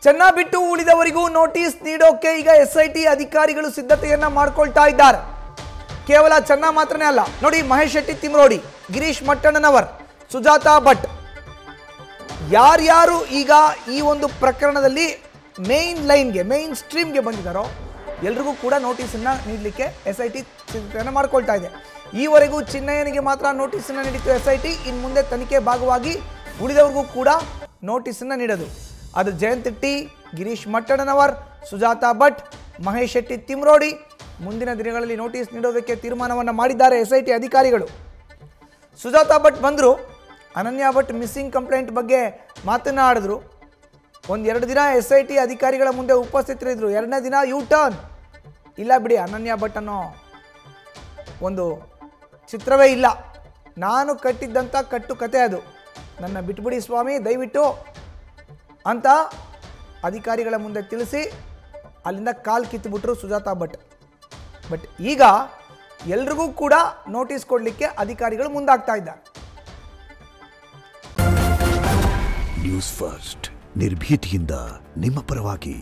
ಚೆನ್ನ ಬಿಟ್ಟು ಉಳಿದವರಿಗೂ ನೋಟಿಸ್ ನೀಡೋಕೆ ಈಗ SIT ಅಧಿಕಾರಿಗಳು ಸಿದ್ಧತೆಯನ್ನ ಮಾಡ್ಕೊಳ್ತಾ ಇದ್ದಾರೆ. ಕೇವಲ ಚೆನ್ನ ಮಾತ್ರನೇ ಅಲ್ಲ ನೋಡಿ, ಮಹೇಶ್ ಶೆಟ್ಟಿ ತಿಮ್ರೋಡಿ, ಗಿರೀಶ್ ಮಟ್ಟಣ್ಣನವರ್, ಸುಜಾತಾ ಭಟ್ ಯಾರ್ಯಾರು ಈಗ ಈ ಒಂದು ಪ್ರಕರಣದಲ್ಲಿ ಮೇನ್ ಸ್ಟ್ರೀಮ್ಗೆ ಬಂದಿದ್ದಾರೋ ಎಲ್ರಿಗೂ ಕೂಡ ನೋಟಿಸನ್ನ ನೀಡಲಿಕ್ಕೆ SIT ಸಿದ್ಧತೆಯನ್ನು ಮಾಡ್ಕೊಳ್ತಾ ಇದೆ. ಈವರೆಗೂ ಚಿನ್ನಯ್ಯನಿಗೆ ಮಾತ್ರ ನೋಟಿಸನ್ನ ನೀಡಿತ್ತು SIT. ಇನ್ನು ಮುಂದೆ ತನಿಖೆ ಭಾಗವಾಗಿ ಉಳಿದವರಿಗೂ ಕೂಡ ನೋಟಿಸನ್ನ ನೀಡೋದು. ಅದು ಜಯಂತ್ ಟಿ, ಗಿರೀಶ್ ಮಟ್ಟಣ್ಣನವರ್, ಸುಜಾತಾ ಭಟ್, ಮಹೇಶ್ ಶೆಟ್ಟಿ ತಿಮ್ರೋಡಿ ಮುಂದಿನ ದಿನಗಳಲ್ಲಿ ನೋಟಿಸ್ ನೀಡೋದಕ್ಕೆ ತೀರ್ಮಾನವನ್ನು ಮಾಡಿದ್ದಾರೆ SIT ಅಧಿಕಾರಿಗಳು. ಸುಜಾತಾ ಭಟ್ ಬಂದರು, ಅನನ್ಯ ಭಟ್ ಮಿಸ್ಸಿಂಗ್ ಕಂಪ್ಲೇಂಟ್ ಬಗ್ಗೆ ಮಾತನಾಡಿದ್ರು. ಒಂದೆರಡು ದಿನ SIT ಅಧಿಕಾರಿಗಳ ಮುಂದೆ ಉಪಸ್ಥಿತರಿದ್ದರು. ಎರಡನೇ ದಿನ ಯೂ ಟರ್ನ್, ಇಲ್ಲ ಬಿಡಿ ಅನನ್ಯ ಭಟ್ ಅನ್ನೋ ಒಂದು ಚಿತ್ರವೇ ಇಲ್ಲ, ನಾನು ಕಟ್ಟಿದ್ದಂಥ ಕಟ್ಟು ಕತೆ ಅದು, ನನ್ನ ಬಿಟ್ಬಿಡಿ ಸ್ವಾಮಿ ದಯವಿಟ್ಟು ಅಂತ ಅಧಿಕಾರಿಗಳ ಮುಂದೆ ತಿಳಿಸಿ ಅಲ್ಲಿಂದ ಕಾಲು ಕಿತ್ತುಬಿಟ್ರು ಸುಜಾತಾ ಭಟ್. ಬಟ್ ಈಗ ಎಲ್ರಿಗೂ ಕೂಡ ನೋಟಿಸ್ ಕೊಡಲಿಕ್ಕೆ ಅಧಿಕಾರಿಗಳು ಮುಂದಾಗ್ತಾ ಇದ್ದಾರೆ. ನ್ಯೂಸ್ ಫಸ್ಟ್ ನಿರ್ಭೀತಿಯಿಂದ ನಿಮ್ಮ ಪರವಾಗಿ.